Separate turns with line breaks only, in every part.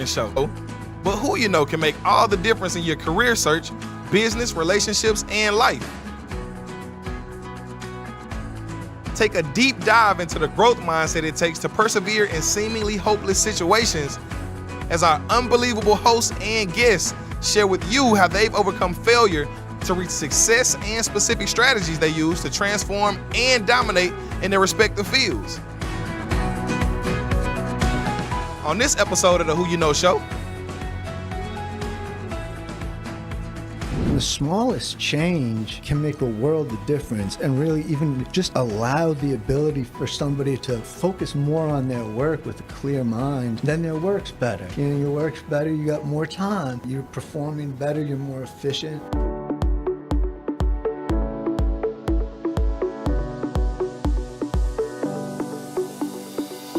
networking show. But who you know can make all the difference in your career search, business, relationships, and life. Take a deep dive into the growth mindset it takes to persevere in seemingly hopeless situations as our unbelievable hosts and guests share with you how they've overcome failure to reach success and specific strategies they use to transform and dominate in their respective fields. On this episode of the Who You Know Show,
the smallest change can make a world of difference and really even just allow the ability for somebody to focus more on their work with a clear mind. Then their work's better. You know, your work's better, you got more time. You're performing better, you're more efficient.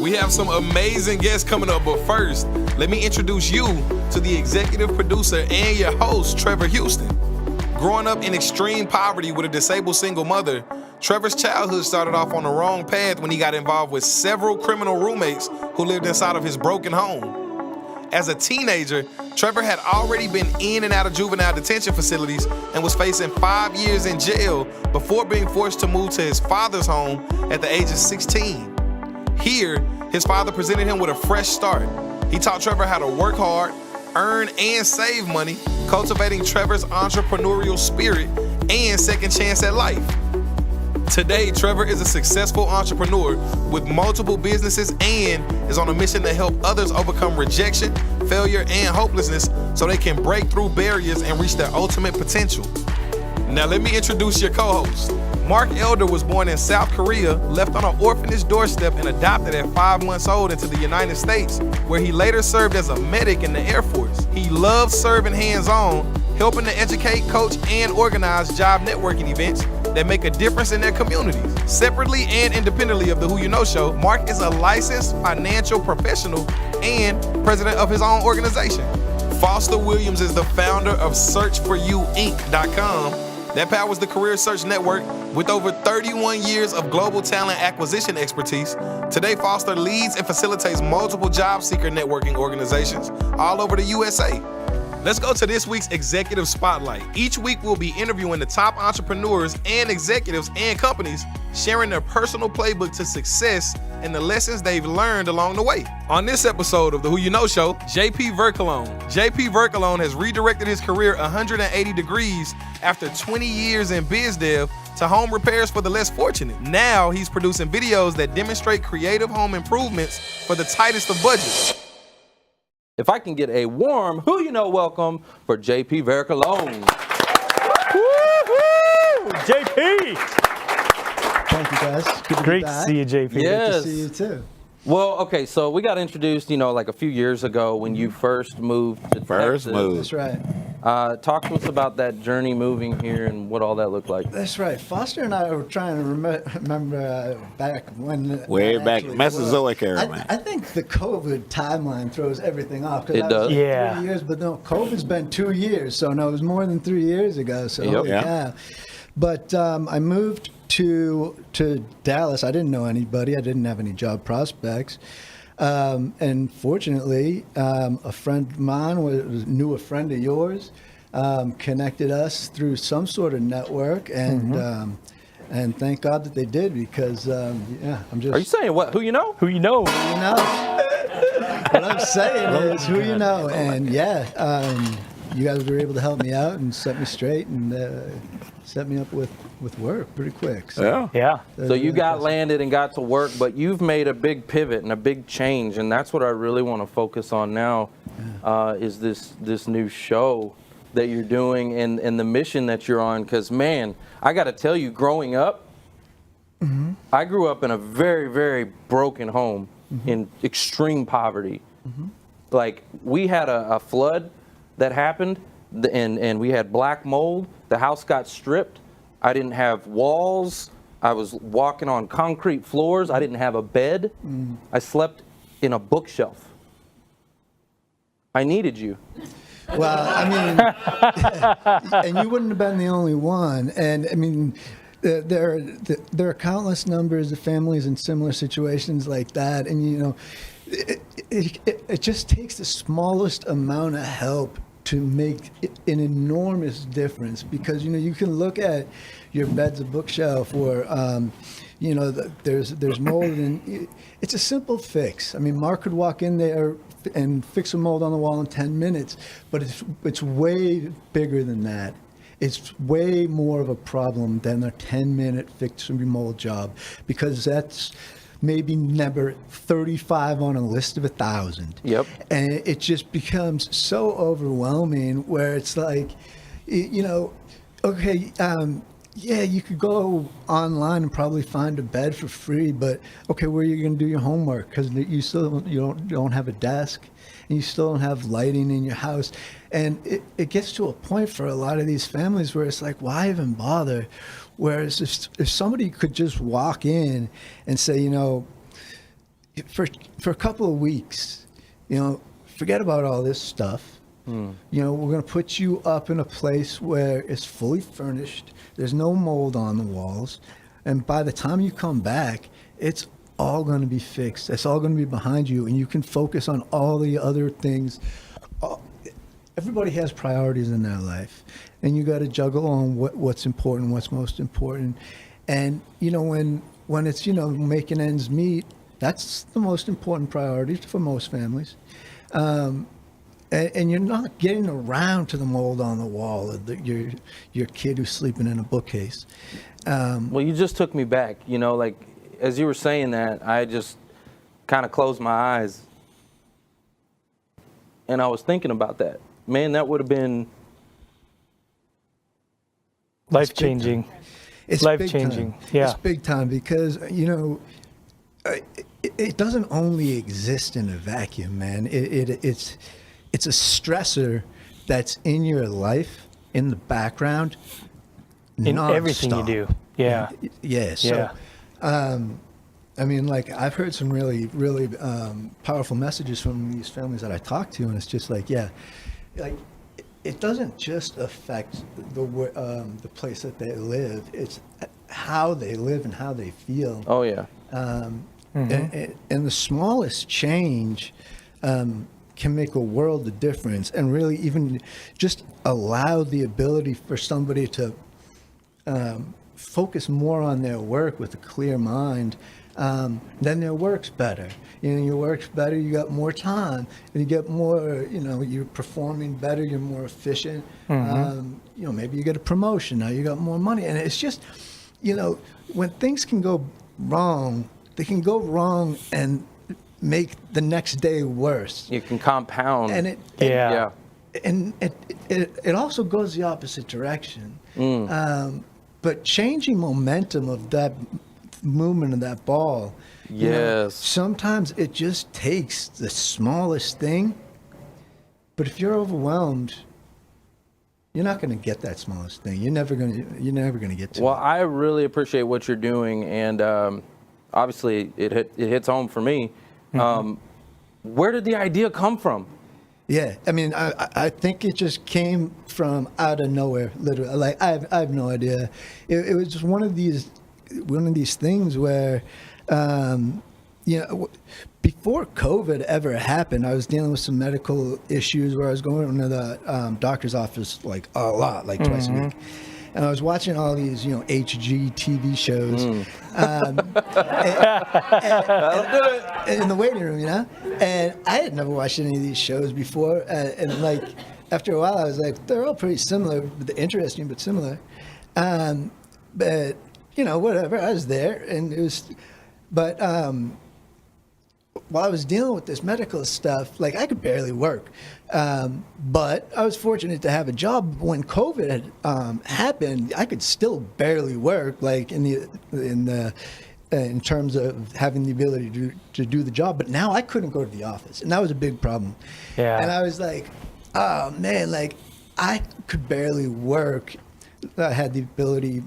we have some amazing guests coming up, but first, let me introduce you to the executive producer and your host, Trevor Houston. Growing up in extreme poverty with a disabled single mother, Trevor's childhood started off on the wrong path when he got involved with several criminal roommates who lived inside of his broken home. As a teenager, Trevor had already been in and out of juvenile detention facilities and was facing 5 years in jail before being forced to move to his father's home at the age of 16. Here, his father presented him with a fresh start. He taught Trevor how to work hard, earn and save money, cultivating Trevor's entrepreneurial spirit and second chance at life. Today, Trevor is a successful entrepreneur with multiple businesses and is on a mission to help others overcome rejection, failure, and hopelessness so they can break through barriers and reach their ultimate potential. Now let me introduce your co-host. Mark Elder was born in South Korea, left on an orphanage doorstep, and adopted at 5 months old into the United States, where he later served as a medic in the Air Force. He loves serving hands-on, helping to educate, coach, and organize job networking events that make a difference in their communities. Separately and independently of the Who You Know Show, Mark is a licensed financial professional and president of his own organization. Foster Williams is the founder of SearchForYouInc.com. That powers the career search network with over 31 years of global talent acquisition expertise. Today, Foster leads and facilitates multiple job seeker networking organizations all over the USA. Let's go to this week's Executive Spotlight. Each week, we'll be interviewing the top entrepreneurs and executives and companies, sharing their personal playbook to success and the lessons they've learned along the way. On this episode of the Who You Know Show, JP Vercollone. JP Vercollone has redirected his career 180 degrees after 20 years in biz dev to home repairs for the less fortunate. Now he's producing videos that demonstrate creative home improvements for the tightest of budgets.
If I can get a warm Who You Know welcome for JP Vercollone.
Woo-hoo! JP!
Thank you, guys. Good to
Great
be back.
to see you, JP.
Yes.
Good to see you, too.
Well, okay, so we got introduced, like a few years ago when you first moved to Texas.
That's right.
Talk to us about that journey moving here and what all that looked like.
That's right. Foster and I were trying to remember back when...
Way back, Mesozoic era, man.
I think the COVID timeline throws everything off.
It does.
Yeah.
3 years, but no, COVID's been 2 years, so no, it was more than 3 years ago. So
Yep.
yeah. But I moved to Dallas. I didn't know anybody. I didn't have any job prospects. And fortunately, a friend of mine knew a friend of yours, connected us through some sort of network, and thank God that they did, because I'm just.
Are you saying what? Who you know?
Who you know?
Who you know? What I'm saying is who you know, and you guys were able to help me out and set me straight and set me up with work pretty quick. So,
Yeah.
So you got landed and got to work, but you've made a big pivot and a big change, and that's what I really want to focus on now, is this new show that you're doing and the mission that you're on. Because, man, I got to tell you, growing up, I grew up in a very, very broken home in extreme poverty. Like, we had a flood that happened, and we had black mold. The house got stripped. I didn't have walls. I was walking on concrete floors. I didn't have a bed. I slept in a bookshelf. I needed you.
Well, I mean, and you wouldn't have been the only one. And I mean, there are countless numbers of families in similar situations like that. And it just takes the smallest amount of help to make an enormous difference, because you can look at your bed's a bookshelf, or there's mold, and it's a simple fix. I mean, Mark could walk in there and fix a mold on the wall in 10 minutes, but it's way bigger than that. It's way more of a problem than a 10-minute fix and remold job, because that's maybe number 35 on a list of 1,000.
Yep.
And it just becomes so overwhelming, where it's like, okay, yeah, you could go online and probably find a bed for free, but okay, where are you going to do your homework? Because you don't have a desk, and you still don't have lighting in your house. And it gets to a point for a lot of these families where it's like, why even bother? Whereas if somebody could just walk in and say, for a couple of weeks, forget about all this stuff. We're going to put you up in a place where it's fully furnished. There's no mold on the walls. And by the time you come back, it's all going to be fixed. It's all going to be behind you, and you can focus on all the other things. Everybody has priorities in their life, and you got to juggle on what's important, what's most important. And when it's making ends meet, that's the most important priority for most families. And you're not getting around to the mold on the wall, or your kid who's sleeping in a bookcase.
Well, you just took me back. Like as you were saying that, I just kind of closed my eyes, and I was thinking about that. Man, that would have been
life-changing.
It's
life-changing.
Yeah. It's big time, because, it doesn't only exist in a vacuum, man. It's a stressor that's in your life, in the background,
in
non-stop.
Everything you do. Yeah.
Yeah. So, I mean, like, I've heard some really, really powerful messages from these families that I talk to, and it's just like, it doesn't just affect the place that they live. It's how they live and how they feel.
Oh yeah.
And the smallest change can make a world of difference, and really even just allow the ability for somebody to focus more on their work with a clear mind. Then their work's better. Your work's better, you got more time, and you get more, you're performing better, you're more efficient. Maybe you get a promotion, now you got more money. And it's just, when things can go wrong, they can go wrong and make the next day worse.
You can compound.
And and it also goes the opposite direction. But changing momentum of that movement of that ball, sometimes it just takes the smallest thing, but if you're overwhelmed, you're not going to get that smallest thing. You're never going to get to it.
Well, I really appreciate what you're doing, and obviously it hits home for me. Where did the idea come from?
Yeah, I mean, I think it just came from out of nowhere, literally. Like, I have no idea. It was just one of these things where, before COVID ever happened, I was dealing with some medical issues where I was going to the doctor's office like a lot, like twice a week. And I was watching all these, HG TV shows and in the waiting room, And I had never watched any of these shows before. And like, after a while, I was like, they're all pretty similar, interesting, but similar. But, whatever, I was there. And it was, but while I was dealing with this medical stuff, like, I could barely work. But I was fortunate to have a job. When COVID had happened, I could still barely work, like in terms of having the ability to do the job. But now I couldn't go to the office, and that was a big problem.
Yeah.
And I was like, oh man, like, I could barely work. I had the ability,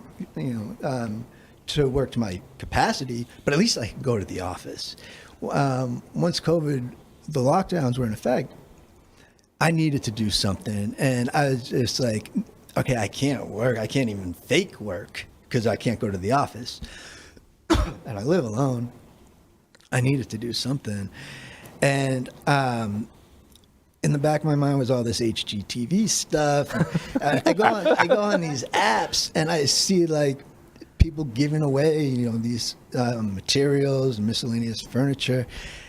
to work to my capacity, but at least I could go to the office. Once COVID, the lockdowns were in effect, I needed to do something. And I was just like, okay, I can't work. I can't even fake work because I can't go to the office. And I live alone. I needed to do something. And in the back of my mind was all this HGTV stuff. I go on these apps and I see like people giving away, these materials and miscellaneous furniture,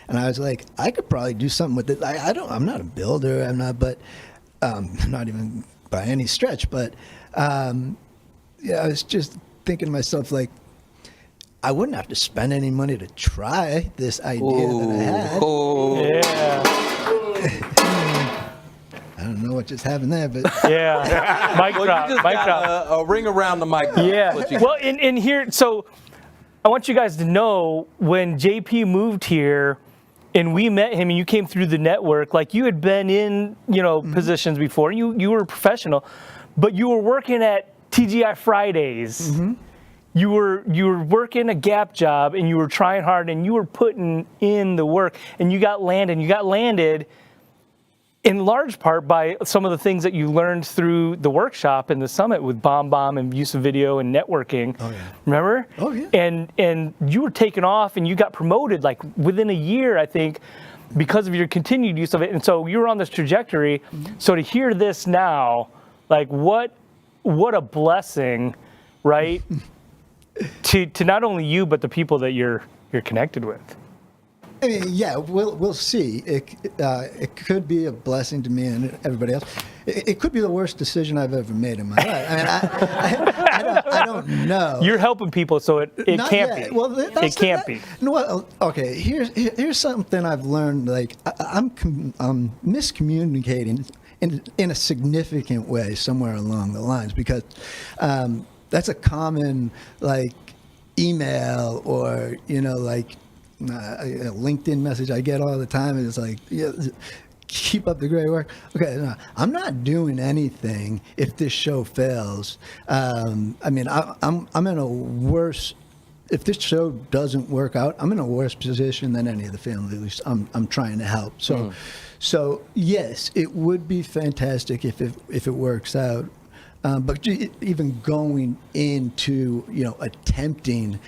and I was like, I could probably do something with it. I'm not a builder. I'm not even by any stretch. But I was just thinking to myself, like, I wouldn't have to spend any money to try this idea that I had.
Yeah.
I don't know what just happened there, but
Yeah. Mic
Well,
drop.
you just
Mic
got
drop.
a ring around the mic. Drop.
Yeah.
What you-
Well, in here, so I want you guys to know when JP moved here and we met him and you came through the network, like you had been in, positions before. You were a professional, but you were working at TGI Fridays. You were working a Gap job and you were trying hard and you were putting in the work and you got landed. You got landed in large part by some of the things that you learned through the workshop and the summit with BombBomb and use of video and networking.
Oh, yeah.
Remember?
Oh, yeah.
And you were taken off and you got promoted like within a year, I think, because of your continued use of it. And so you were on this trajectory. So to hear this now, like what a blessing, right? to not only you, but the people that you're connected with.
I mean, yeah, we'll see. It could be a blessing to me and everybody else. It could be the worst decision I've ever made in my life. I mean, I don't know.
You're helping people, so it
Not
can't
yet.
be.
Well,
It can't be.
No, well, okay, here's something I've learned. Like I'm miscommunicating in a significant way somewhere along the lines, because that's a common like email or like a LinkedIn message I get all the time, and it's like, keep up the great work. Okay, no, I'm not doing anything if this show fails. I mean, I'm in a worse. If this show doesn't work out, I'm in a worse position than any of the family. At least I'm trying to help. So yes, it would be fantastic if it works out. But even going into attempting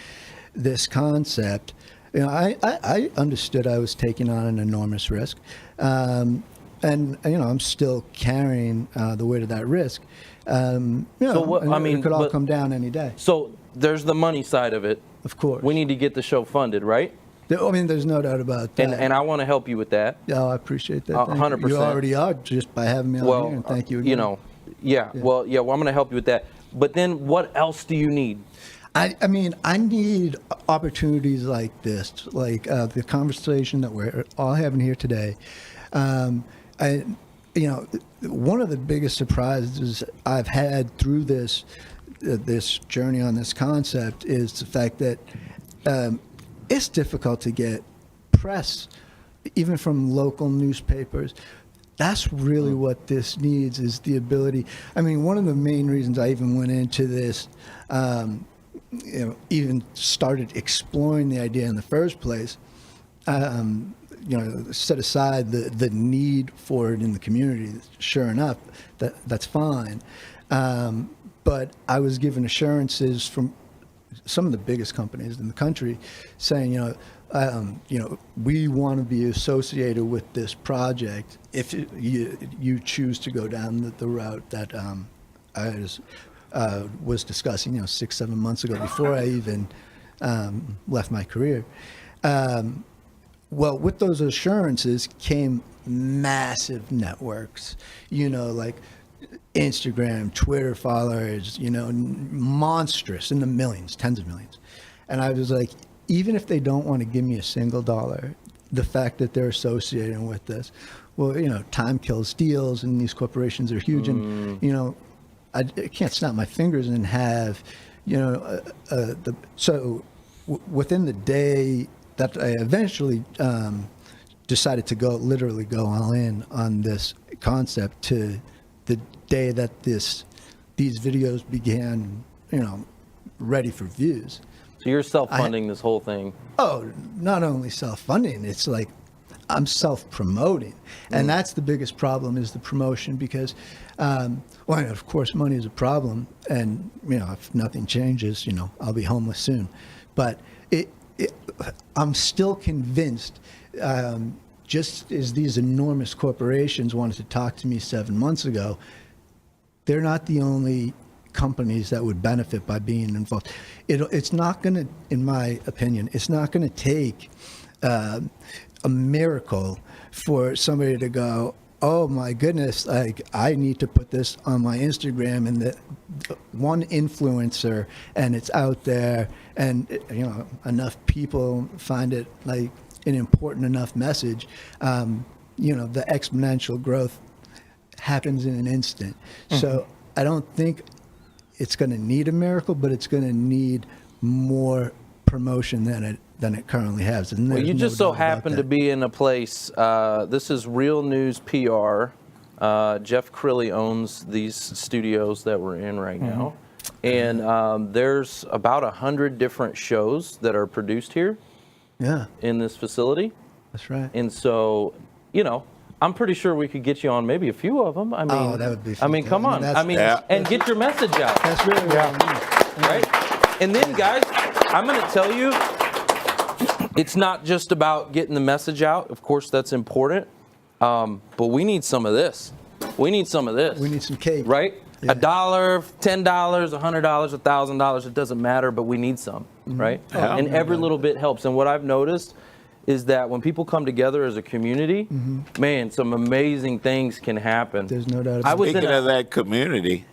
this concept, I understood I was taking on an enormous risk, and I'm still carrying the weight of that risk. It could all come down any day.
So there's the money side of it.
Of course,
We need to get the show funded, right?
I mean, there's no doubt about that.
And I want to help you with that.
Oh, I appreciate that.
100%.
You already are, just by having me on here, and thank you again.
Well, I'm going to help you with that. But then what else do you need?
I mean, I need opportunities like this, like the conversation that we're all having here today. One of the biggest surprises I've had through this journey on this concept is the fact that it's difficult to get press, even from local newspapers. That's really what this needs, is the ability. I mean, one of the main reasons I even went into this, even started exploring the idea in the first place, set aside the need for it in the community. Sure enough, that's fine. But I was given assurances from some of the biggest companies in the country saying, we want to be associated with this project if you choose to go down the route that I was discussing, 6-7 months ago, before I even left my career. Well, with those assurances came massive networks, like Instagram, Twitter followers, monstrous, in the millions, tens of millions. And I was like, even if they don't want to give me a single dollar, the fact that they're associating with this, well, time kills deals, and these corporations are huge, and I can't snap my fingers and have, within the day that I eventually decided to literally go all in on this concept, to the day that these videos began, ready for views.
So you're self-funding this whole thing.
Oh, not only self-funding, it's like I'm self-promoting. And that's the biggest problem, is the promotion, because, of course, money is a problem. And, if nothing changes, I'll be homeless soon. But I'm still convinced just as these enormous corporations wanted to talk to me 7 months ago, they're not the only companies that would benefit by being involved. It's not going to, in my opinion, it's not going to take a miracle for somebody to go, oh my goodness, like I need to put this on my Instagram, and the one influencer, and it's out there, and enough people find it like an important enough message. The exponential growth happens in an instant. Mm-hmm. So I don't think it's going to need a miracle, but it's going to need more promotion than it currently has. And
well, you just so happen to be in a place. This is Real News PR. Jeff Crilly owns these studios that we're in right now, and there's about 100 different shows that are produced here. Yeah. In this facility.
That's right.
And so, I'm pretty sure we could get you on maybe a few of them. I mean,
that would be
fantastic. I mean, come on. And get your message out.
That's really
right? And then, guys, I'm going to tell you, it's not just about getting the message out. Of course, that's important. But we need some of this. We need some of this.
We need some cake.
Right? Yeah. $1, $10, $100, $1,000, it doesn't matter, but we need some, right? Yeah. And every little bit helps. And what I've noticed is that when people come together as a community, man, some amazing things can happen.
There's no doubt about it.
Speaking of that community,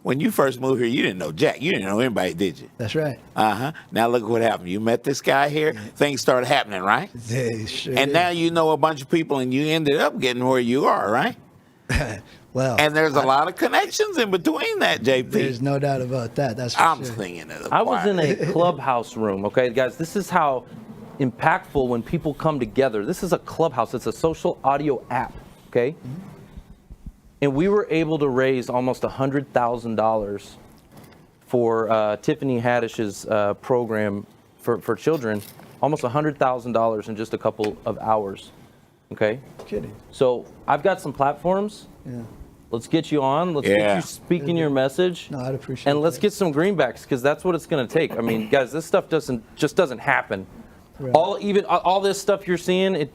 when you first moved here, you didn't know Jack. You didn't know anybody, did you?
That's right.
Now look what happened. You met this guy here. Things started happening, right?
They sure
and
did.
now you know a bunch of people, and you ended up getting where you are, right?
Well,
and there's a lot of connections in between that, JP.
There's no doubt about that. That's for
I'm
sure.
thinking of the
I was in a Clubhouse room, okay, guys. This is how impactful when people come together. This is a Clubhouse. It's a social audio app, okay? And we were able to raise almost $100,000 for Tiffany Haddish's program for children. Almost $100,000 in just a couple of hours, okay?
Kidding.
So I've got some platforms. Yeah. Let's get you on. Let's get you speaking your message.
No, I'd appreciate it.
And let's get some greenbacks, because that's what it's going to take. I mean, guys, this stuff just doesn't happen. Right. All this stuff you're seeing,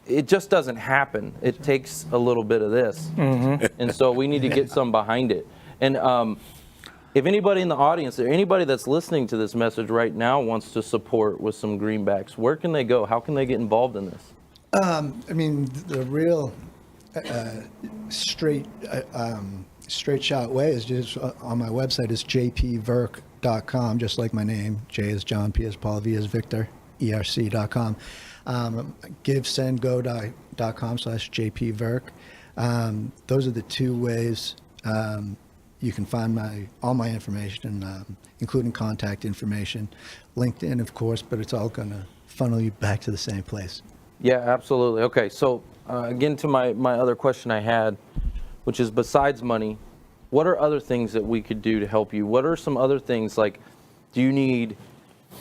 it just doesn't happen. It takes a little bit of this. And so we need to get some behind it. And if anybody in the audience, or anybody that's listening to this message right now wants to support with some greenbacks, where can they go? How can they get involved in this?
I mean, the real straight shot way is just on my website is jpverc.com, just like my name. J is John, P is Paul, V is Victor, ERC.com. GiveSendGo.com/jpverc. Those are the two ways you can find all my information, including contact information. LinkedIn, of course, but it's all going to funnel you back to the same place.
Yeah, absolutely. Okay, so again, to my other question I had, which is besides money, what are other things that we could do to help you? What are some other things, like, do you need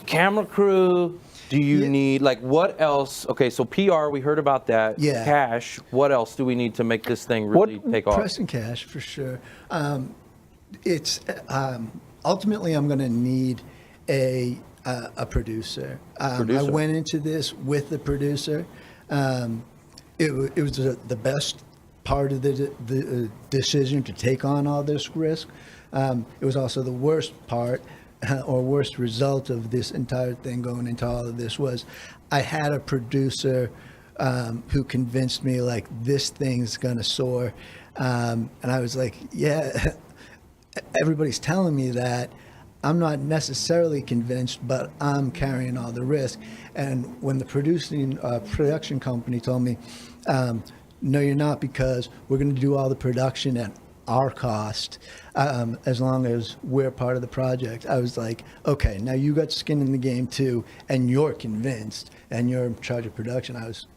camera crew? Do you need, like, what else? Okay, so PR, we heard about that.
Yeah.
Cash, what else do we need to make this thing really take off?
Press and cash, for sure. It's ultimately I'm going to need a producer. I went into this with the producer. It was the best part of the decision to take on all this risk. It was also the worst part or worst result of this entire thing going into all of this was I had a producer who convinced me, like, this thing's gonna soar. And I was like, yeah, everybody's telling me that. I'm not necessarily convinced, but I'm carrying all the risk. And when the production company told me, no, you're not, because we're going to do all the production at our cost, as long as we're part of the project, I was like, okay, now you got skin in the game too, and you're convinced, and you're in charge of production. I was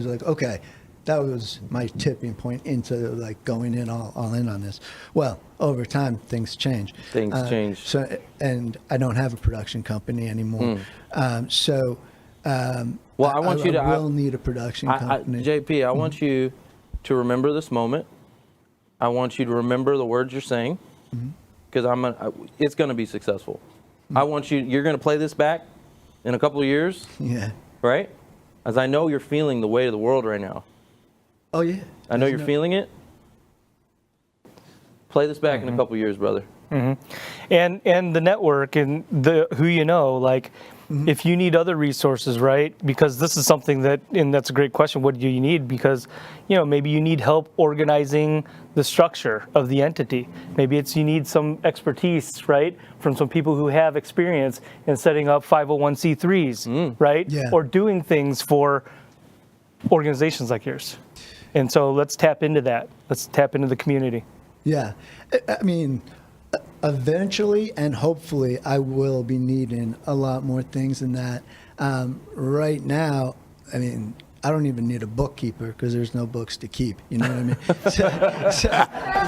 like, okay. That was my tipping point into, like, going in all in on this. Well, over time, things change.
Change.
So, and I don't have a production company anymore. Well,
I want you to.
I will need a production company.
JP, I want you to remember this moment. I want you to remember the words you're saying, because it's going to be successful. I want you. You're going to play this back in a couple of years.
Yeah.
Right. as I know you're feeling the weight of the world right now.
Oh yeah.
I know you're feeling it. Play this back in a couple years, brother.
And the network and the who you know, like if you need other resources, right? Because this is something that, and that's a great question. What do you need? Because, you know, maybe you need help organizing the structure of the entity. Maybe it's you need some expertise, right, from some people who have experience in setting up 501c3s, right,
Yeah.
or doing things for organizations like yours. And so let's tap into that. Let's tap into the community.
Yeah. I mean, eventually and hopefully I will be needing a lot more things than that. Right now, I mean, I don't even need a bookkeeper because there's no books to keep. You know what I mean?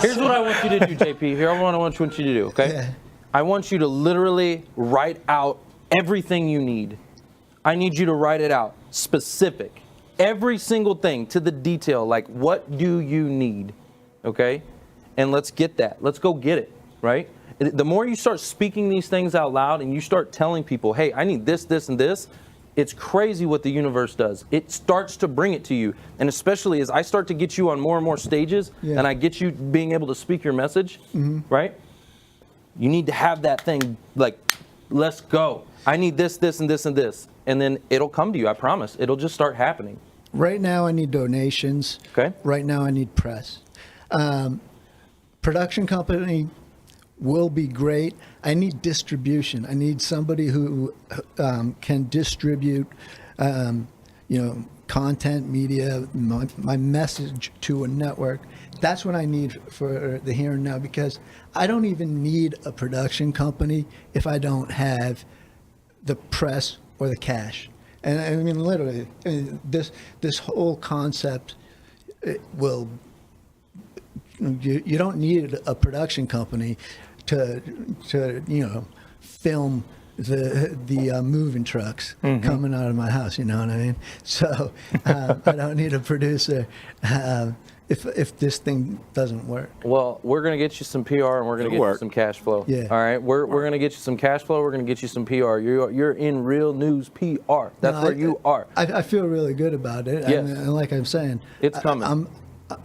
Here's what I want you to do, JP. Here's what I want you to do, okay?
Yeah.
I want you to literally write out everything you need. I need you to write it out, specific. Every single thing to the detail, like what do you need, okay? And let's get that. Let's go get it, right? The more you start speaking these things out loud and you start telling people, hey, I need this, this, and this, it's crazy what the universe does. It starts to bring it to you. And especially as I start to get you on more and more stages and I get you being able to speak your message, right? You need to have that thing like, let's go. I need this, this, and this, and this. And then it'll come to you, I promise. It'll just start happening.
Right now I need donations.
Okay.
Right now I need press. Production company will be great. I need distribution. I need somebody who can distribute, content, media, my message to a network. That's what I need for the here and now, because I don't even need a production company if I don't have the press or the cash. And I mean, literally, this whole concept will. You don't need a production company to film the moving trucks coming out of my house. You know what I mean? So I don't need a producer if this thing doesn't work.
Well, we're going to get you some PR and we're going to get you some cash flow.
Yeah.
All right. We're going to get you some cash flow. We're going to get you some PR. You're in real news PR. That's where you are.
I feel really good about it.
Yes.
And like I'm saying,
It's coming.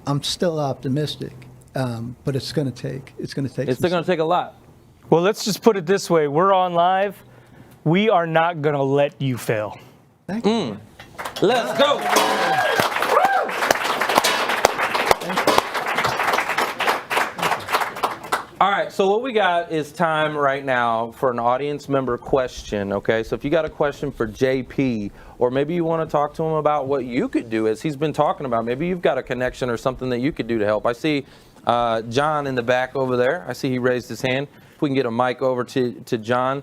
I'm still optimistic, but it's going to take. It's going to take.
It's still going to take a lot.
Well, let's just put it this way. We're on live. We are not going to let you fail.
Thank you.
Let's go. All right, so what we got is time right now for an audience member question, okay? So if you got a question for JP, or maybe you want to talk to him about what you could do, as he's been talking about, maybe you've got a connection or something that you could do to help. I see John in the back over there. I see he raised his hand. If we can get a mic over to John.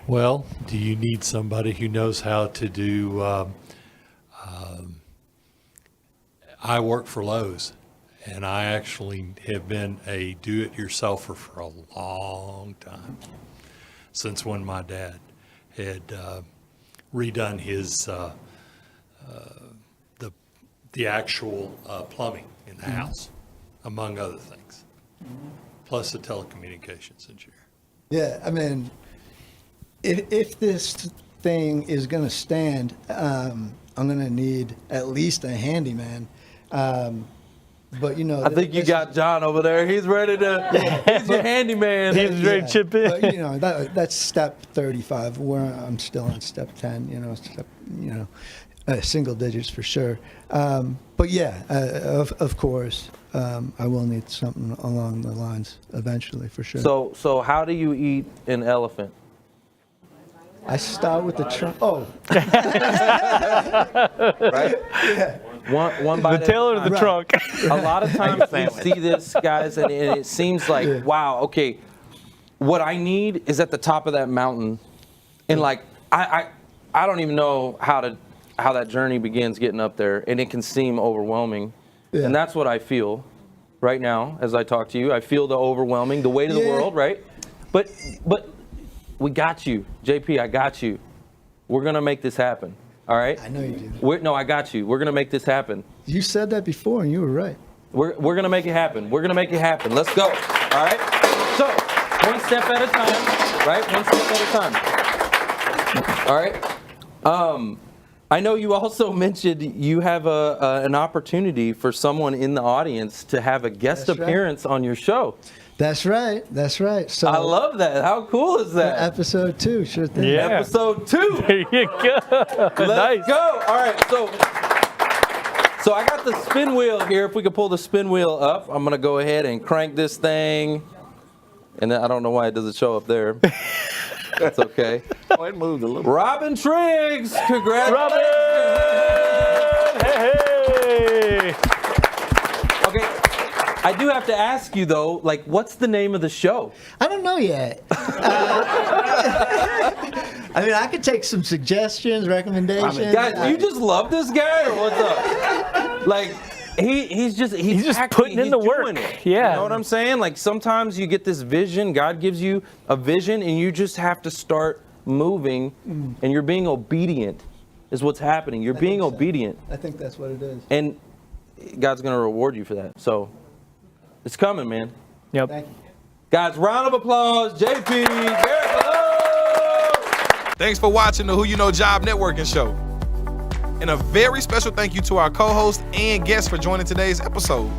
Well, do you need somebody who knows how to do, I work for Lowe's, and I actually have been a do-it-yourselfer for a long time, since when my dad had redone his, the actual plumbing in the house, among other things, plus the telecommunications engineer.
Yeah, I mean, if this thing is going to stand, I'm going to need at least a handyman. But
I think you got John over there. He's ready to. He's your handyman.
He's ready to chip in.
But that's step 35. Where I'm still on step 10. Single digits for sure. But yeah, of course, I will need something along the lines eventually for sure.
So how do you eat an elephant?
I start with the trunk. Oh,
Right?
yeah.
One bite
The tail or the
Right.
trunk?
A lot of times we see this, guys, and it seems like, wow, okay, what I need is at the top of that mountain. And like, I don't even know how that journey begins getting up there, and it can seem overwhelming.
Yeah.
And that's what I feel right now as I talk to you. I feel the overwhelming, the weight of the
Yeah.
world, right? But we got you, JP, I got you. We're going to make this happen, all right?
I know you do.
No, I got you. We're going to make this happen.
You said that before, and you were right.
We're going to make it happen. We're going to make it happen. Let's go. All right? So, one step at a time, right? One step at a time. All right? I know you also mentioned you have an opportunity for someone in the audience to have a guest
That's right.
appearance on your show.
That's right. That's right. So
I love that. How cool is that?
episode 2, sure thing.
Yeah.
Episode 2.
There you go.
Let's
Nice.
go. All right. So I got the spin wheel here. If we could pull the spin wheel up, I'm going to go ahead and crank this thing. And then I don't know why it doesn't show up there. That's okay.
Oh, it moved a little.
Robin Triggs, congratulations.
Robin! Hey!
Okay, I do have to ask you though, like, what's the name of the show?
I don't know yet. I mean, I could take some suggestions, recommendations.
Guys, you just love this guy, or what's up? Like, he's just
putting in the work.
doing it.
Yeah.
You know what I'm saying? Like, sometimes you get this vision. God gives you a vision, and you just have to start moving, and you're being obedient. Is what's happening. You're being
think so.
obedient,
I think that's what it is.
and God's gonna reward you for that. So, it's coming, man.
Yep.
Thank you.
Guys, round of applause, JP Vercollone.
Thanks for watching the Who You Know Job Networking Show. And a very special thank you to our co-host and guests for joining today's episode.